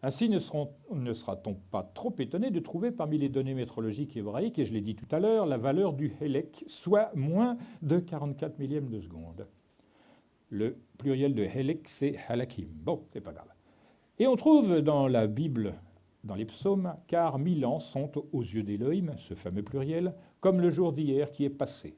Ainsi ne sera-t-on pas trop étonné de trouver parmi les données métrologiques hébraïques, et je l'ai dit tout à l'heure, la valeur du Hélek, soit moins de 44 millièmes de seconde. Le pluriel de Hélek, c'est Halakim. Bon, c'est pas grave. Et on trouve dans la Bible, dans les psaumes, car 1000 ans sont aux yeux d'Élohim, ce fameux pluriel, comme le jour d'hier qui est passé.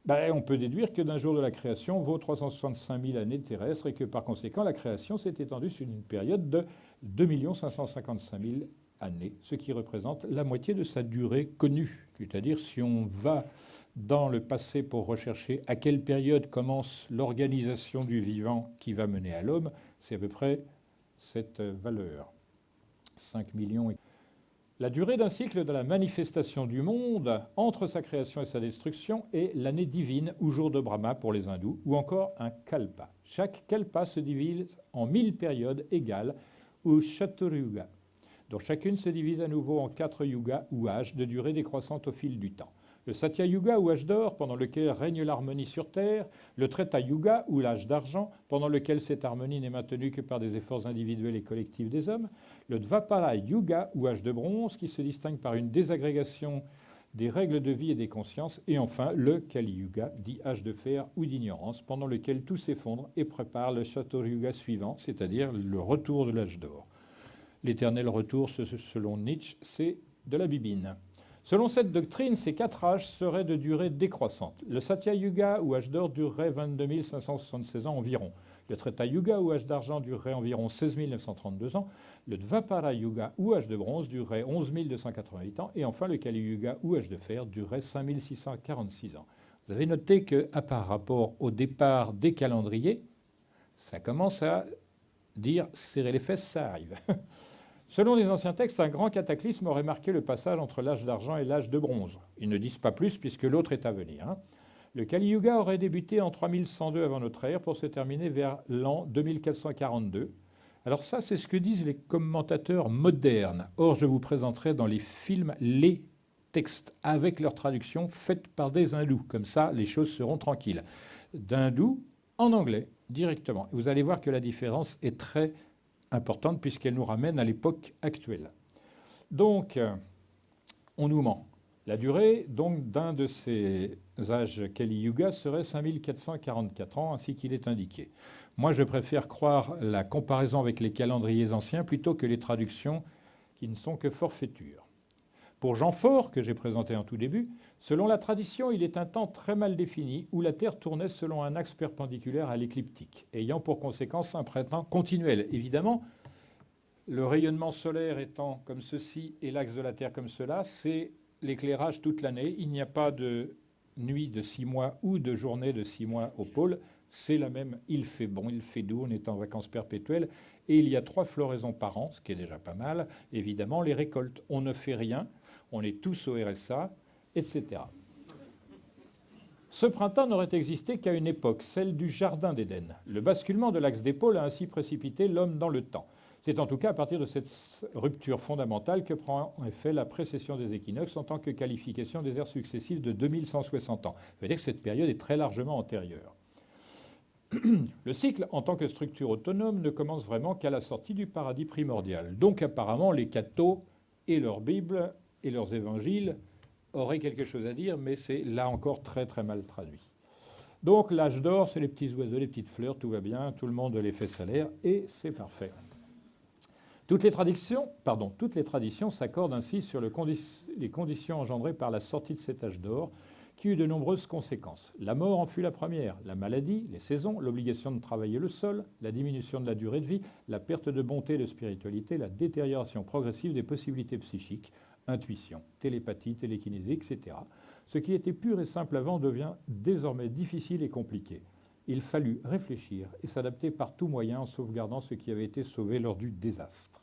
On peut déduire que d'un jour de la création vaut 365 000 années terrestres et que par conséquent la création s'est étendue sur une période de 2 555 000 années, ce qui représente la moitié de sa durée connue. C'est-à-dire si on va dans le passé pour rechercher à quelle période commence l'organisation du vivant qui va mener à l'homme, c'est à peu près cette valeur. 5 millions. La durée d'un cycle de la manifestation du monde entre sa création et sa destruction est l'année divine ou jour de Brahma pour les hindous, ou encore un kalpa. Chaque kalpa se divise en 1000 périodes égales, ou chaturyuga, dont chacune se divise à nouveau en 4 yugas ou âges de durée décroissante au fil du temps. Le Satya Yuga ou âge d'or, pendant lequel règne l'harmonie sur Terre, le Treta Yuga ou l'âge d'argent, pendant lequel cette harmonie n'est maintenue que par des efforts individuels et collectifs des hommes, le Dvapara Yuga ou âge de bronze, qui se distingue par une désagrégation des règles de vie et des consciences, et enfin le Kali Yuga, dit âge de fer ou d'ignorance, pendant lequel tout s'effondre et prépare le Chaturanga suivant, c'est-à-dire le retour de l'âge d'or. L'éternel retour, selon Nietzsche, c'est de la bibine. Selon cette doctrine, ces 4 âges seraient de durée décroissante. Le Satya Yuga ou âge d'or durerait 22 576 ans environ. Le Treta Yuga ou âge d'argent durerait environ 16 932 ans. Le Dvapara Yuga ou âge de bronze durerait 11 288 ans. Et enfin, le Kali Yuga ou âge de fer durerait 5 646 ans. Vous avez noté qu'à par rapport au départ des calendriers, ça commence à dire serrer les fesses, ça arrive. Selon les anciens textes, un grand cataclysme aurait marqué le passage entre l'âge d'argent et l'âge de bronze. Ils ne disent pas plus puisque l'autre est à venir. Le Kali Yuga aurait débuté en 3102 avant notre ère pour se terminer vers l'an 2442. Alors ça, c'est ce que disent les commentateurs modernes. Or, je vous présenterai dans les films les textes avec leur traduction faite par des hindous. Comme ça, les choses seront tranquilles. D'hindous en anglais, directement. Vous allez voir que la différence est très importante puisqu'elle nous ramène à l'époque actuelle. Donc, on nous ment. La durée donc d'un de ces âges Kali Yuga serait 5444 ans, ainsi qu'il est indiqué. Moi, je préfère croire la comparaison avec les calendriers anciens plutôt que les traductions qui ne sont que forfaitures. Pour Jean Faure, que j'ai présenté en tout début, selon la tradition, il est un temps très mal défini où la Terre tournait selon un axe perpendiculaire à l'écliptique, ayant pour conséquence un printemps continuel. Évidemment, le rayonnement solaire étant comme ceci et l'axe de la Terre comme cela, c'est l'éclairage toute l'année. Il n'y a pas de nuit de 6 mois ou de journée de 6 mois au pôle. C'est la même, il fait bon, il fait doux, on est en vacances perpétuelles. Et il y a 3 floraisons par an, ce qui est déjà pas mal. Évidemment, les récoltes, on ne fait rien, on est tous au RSA, etc. Ce printemps n'aurait existé qu'à une époque, celle du Jardin d'Éden. Le basculement de l'axe des pôles a ainsi précipité l'homme dans le temps. C'est en tout cas à partir de cette rupture fondamentale que prend en effet la précession des équinoxes en tant que qualification des ères successives de 2160 ans. Ça veut dire que cette période est très largement antérieure. Le cycle, en tant que structure autonome, ne commence vraiment qu'à la sortie du paradis primordial. Donc apparemment, les cathos et leur Bible et leurs évangiles auraient quelque chose à dire, mais c'est là encore très très mal traduit. Donc l'âge d'or, c'est les petits oiseaux, les petites fleurs, tout va bien, tout le monde les fait salaire, et c'est parfait. Toutes les traditions s'accordent ainsi sur les conditions engendrées par la sortie de cet âge d'or, qui eut de nombreuses conséquences. La mort en fut la première, la maladie, les saisons, l'obligation de travailler le sol, la diminution de la durée de vie, la perte de bonté et de spiritualité, la détérioration progressive des possibilités psychiques, intuition, télépathie, télékinésie, etc. Ce qui était pur et simple avant devient désormais difficile et compliqué. Il fallut réfléchir et s'adapter par tout moyen en sauvegardant ce qui avait été sauvé lors du désastre.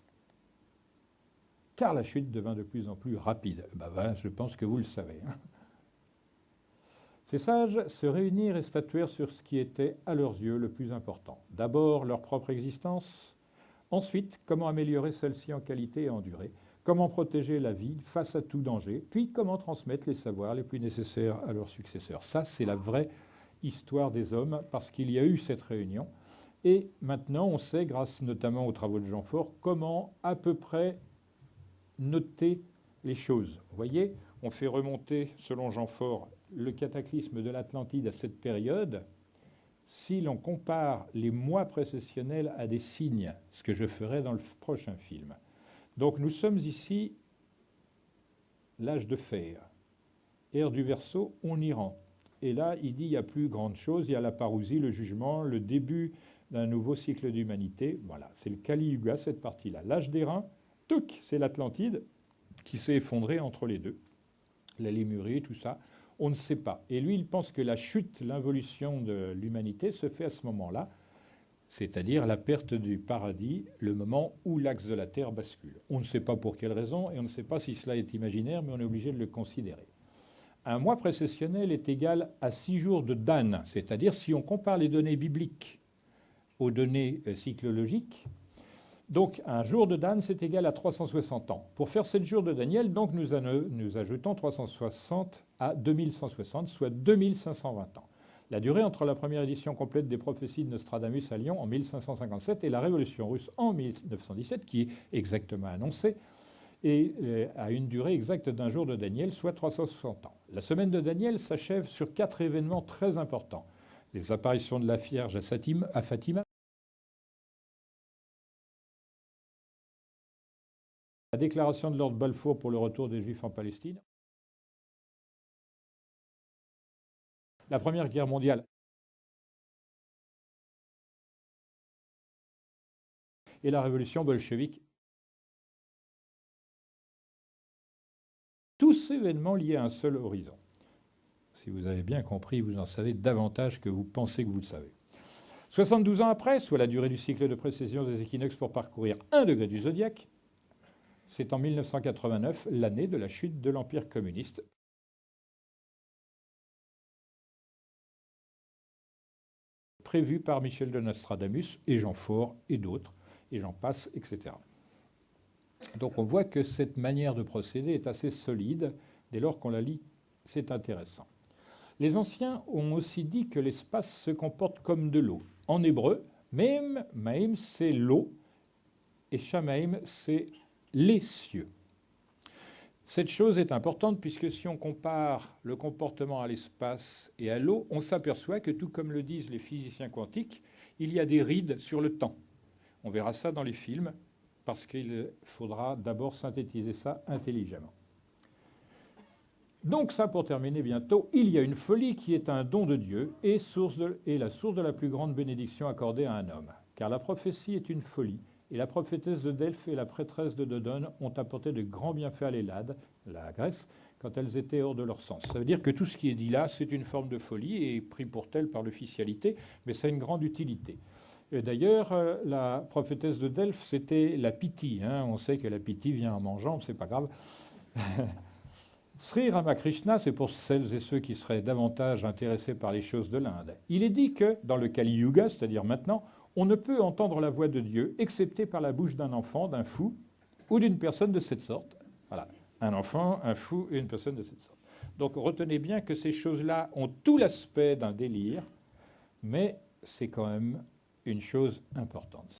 Car la chute devint de plus en plus rapide. Je pense que vous le savez. Ces sages se réunirent et statuèrent sur ce qui était, à leurs yeux, le plus important. D'abord, leur propre existence. Ensuite, comment améliorer celle-ci en qualité et en durée. Comment protéger la vie face à tout danger. Puis, comment transmettre les savoirs les plus nécessaires à leurs successeurs. Ça, c'est la vraie histoire des hommes, parce qu'il y a eu cette réunion. Et maintenant, on sait, grâce notamment aux travaux de Jean Faure, comment à peu près noter les choses. Vous voyez, on fait remonter, selon Jean Faure, le cataclysme de l'Atlantide à cette période. Si l'on compare les mois précessionnels à des signes, ce que je ferai dans le prochain film. Donc nous sommes ici, l'âge de fer, ère du Verseau, on y rentre. Et là, il dit il n'y a plus grande chose, il y a la parousie, le jugement, le début d'un nouveau cycle d'humanité. Voilà, c'est le Kali Yuga, cette partie-là. L'âge des reins, touc, c'est l'Atlantide qui s'est effondrée entre les deux. La Lémurie, tout ça, on ne sait pas. Et lui, il pense que la chute, l'involution de l'humanité se fait à ce moment-là, c'est-à-dire la perte du paradis, le moment où l'axe de la Terre bascule. On ne sait pas pour quelle raison, et on ne sait pas si cela est imaginaire, mais on est obligé de le considérer. Un mois précessionnel est égal à 6 jours de Dan, c'est-à-dire si on compare les données bibliques aux données cyclologiques, donc un jour de Dan, c'est égal à 360 ans. Pour faire 7 jours de Daniel, donc nous ajoutons 360 à 2160, soit 2520 ans. La durée entre la première édition complète des prophéties de Nostradamus à Lyon en 1557 et la Révolution russe en 1917, qui est exactement annoncée, et a une durée exacte d'un jour de Daniel, soit 360 ans. La semaine de Daniel s'achève sur 4 événements très importants. Les apparitions de la Vierge à Fatima, la déclaration de Lord Balfour pour le retour des Juifs en Palestine, la Première Guerre mondiale et la révolution bolchevique. Tous ces événements liés à un seul horizon. Si vous avez bien compris, vous en savez davantage que vous pensez que vous le savez. 72 ans après, soit la durée du cycle de précession des équinoxes pour parcourir 1 degré du zodiaque, c'est en 1989, l'année de la chute de l'Empire communiste. Prévu par Michel de Nostradamus et Jean Faure et d'autres, et j'en passe, etc. Donc on voit que cette manière de procéder est assez solide. Dès lors qu'on la lit, c'est intéressant. Les anciens ont aussi dit que l'espace se comporte comme de l'eau. En hébreu, Maim, c'est l'eau, et Shamaim, c'est les cieux. Cette chose est importante puisque si on compare le comportement à l'espace et à l'eau, on s'aperçoit que tout comme le disent les physiciens quantiques, il y a des rides sur le temps. On verra ça dans les films parce qu'il faudra d'abord synthétiser ça intelligemment. Donc ça, pour terminer bientôt, il y a une folie qui est un don de Dieu et la source de la plus grande bénédiction accordée à un homme. Car la prophétie est une folie, et la prophétesse de Delphes et la prêtresse de Dodone ont apporté de grands bienfaits à l'Hellade, la Grèce, quand elles étaient hors de leur sens. Ça veut dire que tout ce qui est dit là, c'est une forme de folie et pris pour telle par l'officialité, mais ça a une grande utilité. Et d'ailleurs, la prophétesse de Delphes, c'était la Pythie. On sait que la Pythie vient en mangeant, c'est pas grave. Sri Ramakrishna, c'est pour celles et ceux qui seraient davantage intéressés par les choses de l'Inde. Il est dit que, dans le Kali Yuga, c'est-à-dire maintenant, on ne peut entendre la voix de Dieu, excepté par la bouche d'un enfant, d'un fou, ou d'une personne de cette sorte. Voilà, un enfant, un fou et une personne de cette sorte. Donc retenez bien que ces choses-là ont tout l'aspect d'un délire, mais c'est quand même une chose importante.